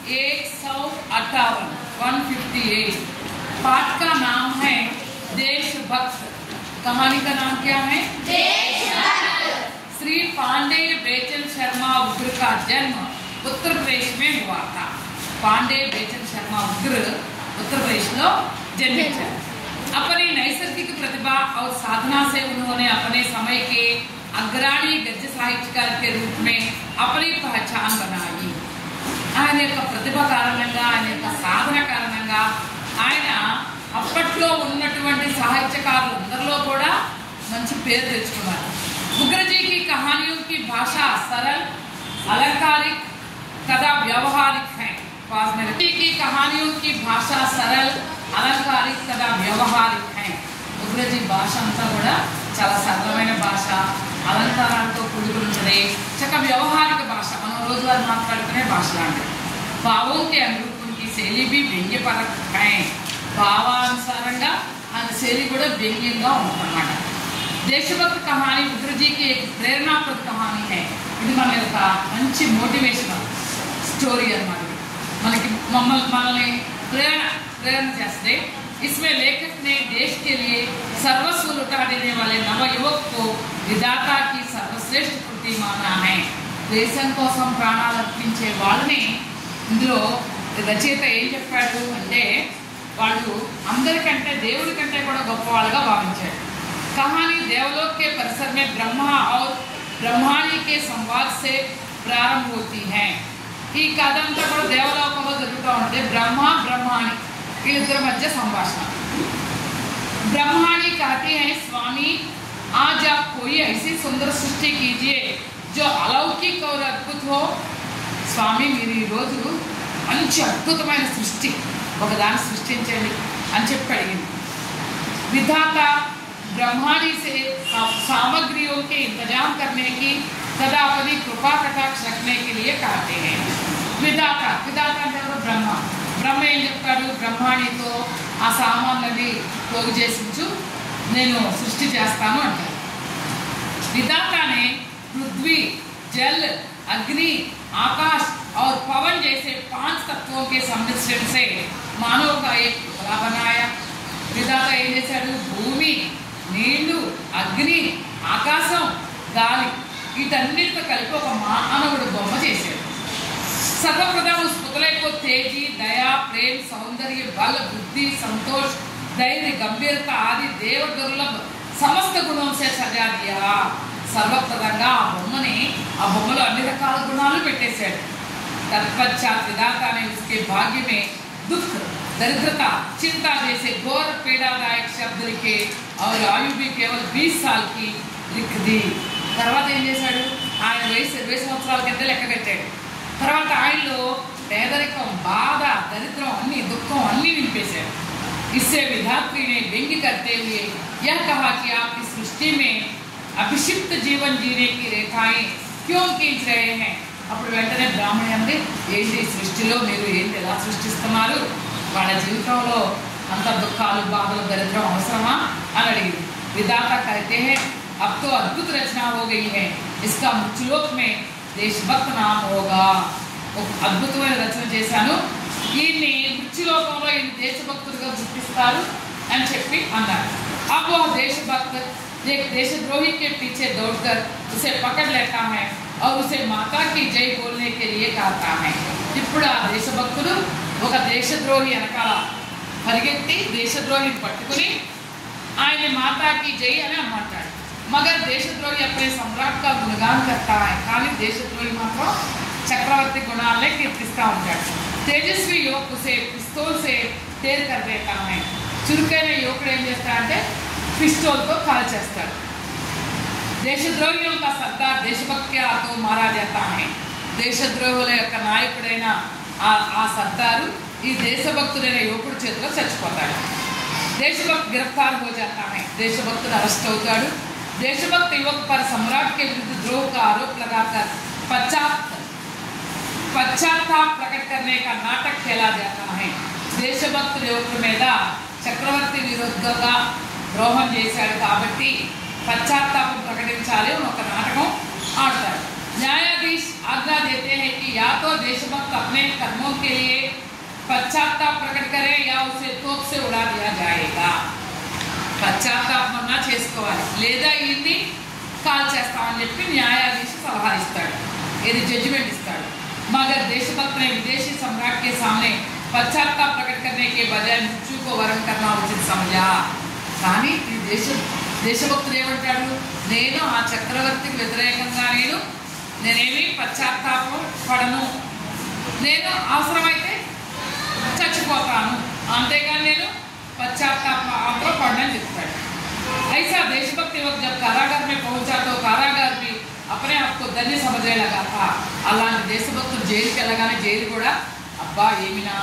158 158। पाठ का नाम है देशभक्त। कहानी का नाम क्या है? देशभक्त। श्री पांडेय बेचन शर्मा उग्र का जन्म उत्तर प्रदेश में हुआ था। पांडेय बेचन शर्मा उग्र उत्तर प्रदेश में जन्मे। अपनी नैसर्गिक प्रतिभा और साधना से उन्होंने अपने समय के अग्रणी गद्य साहित्यकार के रूप में अपनी पहचान बनाई। ఆయన యొక్క ప్రతిభ కారణంగా, ఆయన యొక్క సాధన కారణంగా ఆయన అప్పట్లో ఉన్నటువంటి సాహిత్యకారులందరిలో కూడా మంచి పేరు తెచ్చుకున్నారు। उग्रजी की कहानियों की भाषा सरल, अलंकारिक तथा व्यवहारिक है। उग्रजी की कहानियों की भाषा सरल, अलंकारिक तथा व्यवहारिक है। उग्रजी भाषा अंతా కూడా చాలా సరళమైన భాష, అలంకారాలతో కూడి ఉంటుంది, చక్క వ్యవహారిక భాష, మనం రోజువారీ మాట్లాడుకునే భాష లాంటిది। భావం के अनुरूप उनकी शैली भी व्यंग्यपरक है। భావానుసారంగా ఆయన శైలి కూడా వ్యంగ్యంగా ఉంటుందన్నమాట। देशभक्त कहानी उग्रजी की एक प्रेरणाप्रद कहानी है। ఇది మన యొక్క మంచి మోటివేషనల్ స్టోరీ అన్నమాట। మనకి మనల్ని प्रेरणा చేస్తే। इसमें लेखक ने देश के लिए सर्वस्व लुटा देने वाले नवयुवक को विधाता की सर्वश्रेष्ठ कृति माना है। దేశం కోసం ప్రాణాలు అర్పించే వాళ్ళని ఇందులో రచయిత ఏం చెప్పాడు అంటే, వాళ్ళు అందరికంటే దేవుడి కంటే కూడా గొప్పవాళ్ళుగా భావించాడు। कहानी देवलोक के परिसर में ब्रह्मा और ब्रह्माणी के संवाद से प्रारंभ होती है। ఈ కథ అంతా కూడా దేవలోకంలో జరుగుతూ ఉంటుంది। బ్రహ్మ బ్రహ్మాణి వీళ్ళిద్దరి మధ్య సంభాషణ। ब्रह्माणी कहती है, स्वामी आज आप कोई ऐसी सुंदर सृष्टि कीजिए जो अलौकिक और अद्भुत हो। స్వామి మీరు ఈరోజు మంచి అద్భుతమైన సృష్టి ఒకదాన్ని సృష్టించండి అని చెప్పి అడిగింది। विधाता ब्रह्माणी से सामग्रियों के इंतजाम करने की तथा अपनी कृपा कटाक्ष रखने के लिए कहते हैं। विधाता అంటే బ్రహ్మ బ్రహ్మ ఏం చెప్తాడు, బ్రహ్మాణితో ఆ సామాన్లని పోగు చేసించు, నేను సృష్టి చేస్తాను అంటారు। विधाता ने पृथ्वी, जल, अग्नि, आकाश और पवन जैसे 5 तत्वों के सम्मिश्रण से मानव का एक पुतला बनाया। विधाता ఏం చేశాడు, భూమి, నీళ్లు, అగ్ని, ఆకాశం, గాలి వీటన్నిటితో కలిపి ఒక మానవుడు బొమ్మ చేశాడు। सर्वप्रथम उस पुतले को तेजी, दया, प्रेम, सौंदर्य, बल, बुद्धि, संतोष, धैर्य, गंभीरता आदि देव दुर्लभ समस्त गुणों से सजा दिया। सर्वप्रथंగా ఆ బొమ్మలో అన్ని రకాల గుణాలు పెట్టేశాడు। तत्पश्चात विधाता ने उसके भाग्य में दुख, दरिद्रता, चिंता जैसे घोर पीड़ादायक शब्द लिखे और आयु भी केवल 20 साल की लिख दी। తర్వాత ఏం చేశాడు, ఆయన వయసు 20 సంవత్సరాల కింద లెక్క కట్టాడు। తర్వాత ఆయనలో పేదరికం, బాధ, దరిద్రం అన్ని, దుఃఖం అన్ని నింపేశాడు। इससे विधात्री ने व्यंग्य करते हुए यह कहा कि आप इस सृष्टि में अभिषिक्त जीवन जीने की रेखाएं क्यों खींच रहे हैं। అప్పుడు వెంటనే బ్రాహ్మణి అంది, ఏంటి సృష్టిలో మీరు ఏంటి ఎలా సృష్టిస్తున్నారు, వాళ్ళ జీవితంలో అంత దుఃఖాలు, బాధలు, దరిద్రం అవసరమా అని అడిగింది। विधाता कहते हैं, अब तो अद्भुत रचना हो गई है, इसका मृत्युलोक में देशभक्त नाम होगा। అద్భుతమైన రచన చేశాను, ఈయన్ని మృత్యులోకంలో ఈయన దేశభక్తుడిగా గుర్తిస్తారు అని చెప్పి అన్నారు। अब वह देशभक्त एक देशद्रोही के पीछे दौड़कर उसे पकड़ लेता है और उसे माता की जय बोलने के लिए कहता है। ఇప్పుడు ఆ దేశభక్తుడు ఒక దేశద్రోహి వెనకాల పరిగెత్తి దేశద్రోహిని పట్టుకుని ఆయన మాతాకి జై అని అంటాడు। मगर देशद्रोही अपने सम्राट का गुणगान करता है, కానీ దేశద్రోహి మాత్రం చక్రవర్తి గుణాలనే కీర్తిస్తూ ఉంటాడు। तेजस्वी युवक उसे पिस्तौल से तेर कर देता है। చురుకైన యువకుడు ఏం చేస్తాడంటే పిస్తోల్తో కాల్ చేస్తాడు। దేశద్రోహిयों का सरदार देशभक्त के हाथों मारा जाता है। దేశద్రోహుల యొక్క నాయకుడైన ఆ సర్దారు ఈ దేశభక్తుడైన యువకుడి చేతిలో చచ్చిపోతాడు। देशभक्त गिरफ्तार हो जाता है, देशभक्తుడు అరెస్ట్ అవుతాడు। देशभक्त युवक पर सम्राट के विरुद्ध द्रोह का आरोप लगाकर पश्चाताप प्रकट करने का नाटक खेला जाता है। देशभक्त युवक మీద చక్రవర్తి విరుద్ధంగా ద్రోహం చేశాడు కాబట్టి పశ్చాత్తాపం ప్రకటించాలి అని ఒక నాటకం ఆడతాడు। న్యాయాధీశ్ आज्ञा देते हैं कि या तो देशभक्त अपने कर्मों के लिए पश्चाताप प्रकट करे या उसे तोप से उड़ा दिया जाएगा। పశ్చాత్తాపమన్నా చేసుకోవాలి, లేదా ఇన్ని కాల్ చేస్తామని చెప్పి న్యాయాధీశు సలహా ఇస్తాడు, ఇది జడ్జిమెంట్ ఇస్తాడు। मगर देशभक्त ने विदेशी सम्राट के सामने पश्चाताप प्रकट करने के बजाय मृत्यु को वरण करना उचित समझा। కానీ ఈ దేశభక్తుడు ఏమంటాడు, నేను ఆ చక్రవర్తికి వ్యతిరేకంగా నేనేమి పశ్చాత్తాపం పడను, నేను అవసరమైతే చచ్చిపోతాను, అంతేగాని నేను पश्चाताप पढ़ना लिखता है। ऐसा देशभक्त युवक जब कारागार में पहुंचा तो कारागार भी अपने आप को धन्य समझने लगा था। అలాంటి దేశభక్తుడు జైలుకి వెళ్ళగానే జైలు కూడా అబ్బా ఏమినా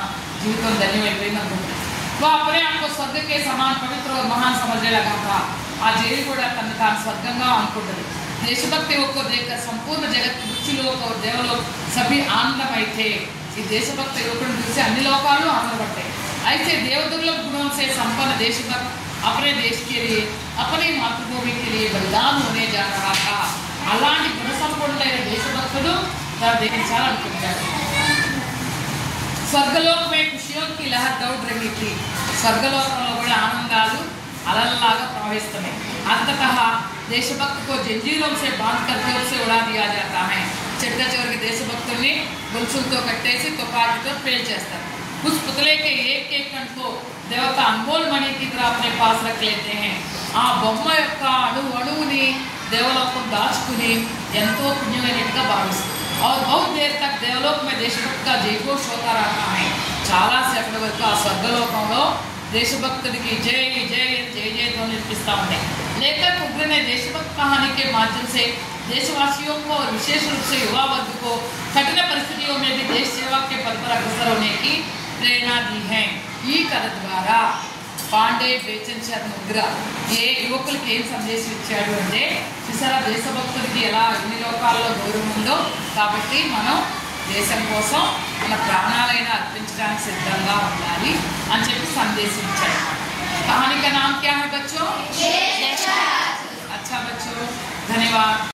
జీవితం ధన్యమైపోయింది అనుకుంటుంది। वो अपने आप को स्वर्ग के समान पवित्र और महान समझने लगा था। ఆ జైలు కూడా తను తాను స్వర్గంగా అనుకుంటుంది। देशभक्त युवक को देखकर संपूर्ण जगत मृत्युलोक और देवलोक सभी आनंदमय थे। ఈ దేశభక్త యువకుడిని చూసి అన్ని లోకాలు ఆనందపడ్డాయి। ऐसे देवदुर्लभ गुणों से संपन्न देशभक्त अपने देश के लिए अपनी मातृभूमि के लिए बलिदान होने जा रहा था। అలాంటి గుణ సంపన్నుడైన దేశభక్తుడు తన దేశించాలనుకుంటాడు। స్వర్గలోక్ में खुशियों की लहर दौड़ रही थी। స్వర్గలోకంలో కూడా ఆనందాలు అలల్లాగా ప్రవహిస్తున్నాయి। अंततः देशभक्त को जंजीरों से बांधकर जोर से उड़ा दिया जाता है। చిట్ట చివరికి దేశభక్తుల్ని గొలుసులతో కట్టేసి తుపాకీతో పేల్చేస్తారు। उस पुतले के एक एक कण को देवता अनमोल मणि की तरह अपने पास रख लेते हैं। आ బొమ్మ యొక్క అణువుని देवलोकం దాచుకుని ఎంతో పుణ్యమైనట్టుగా భావిస్తుంది। और बहुत देर तक देवलोक में देशभक्त का जयघोष होता रहता है। చాలా సేపటి వరకు ఆ స్వర్గలోకంలో देशभक्తుడికి जय जय जय जय ధ్వని వినిపిస్తా ఉంటాయి। लेखक उग्र ने देशभक्त कहानी के माध्यम से देशवासियों को और विशेष रूप से युवा वर्ग को कठिन परिस्थितियों में भी देश सेवा के पद पर अग्रसर होने की प्रेरणा दी है। ఈ కథ ద్వారా పాండే బేచన్ శర్మ ఉగ్ర ఏ యువకులకి ఏం సందేశం ఇచ్చాడు అంటే, చూసారా దేశభక్తుడికి ఎలా అన్ని లోకాల్లో గౌరవం ఉందో, కాబట్టి మనం దేశం కోసం మన ప్రాణాలైనా అర్పించడానికి సిద్ధంగా ఉండాలి అని చెప్పి సందేశం ఇచ్చాడు। कहानी का नाम क्या है बच्चों? अच्छा बच्चों, धन्यवाद।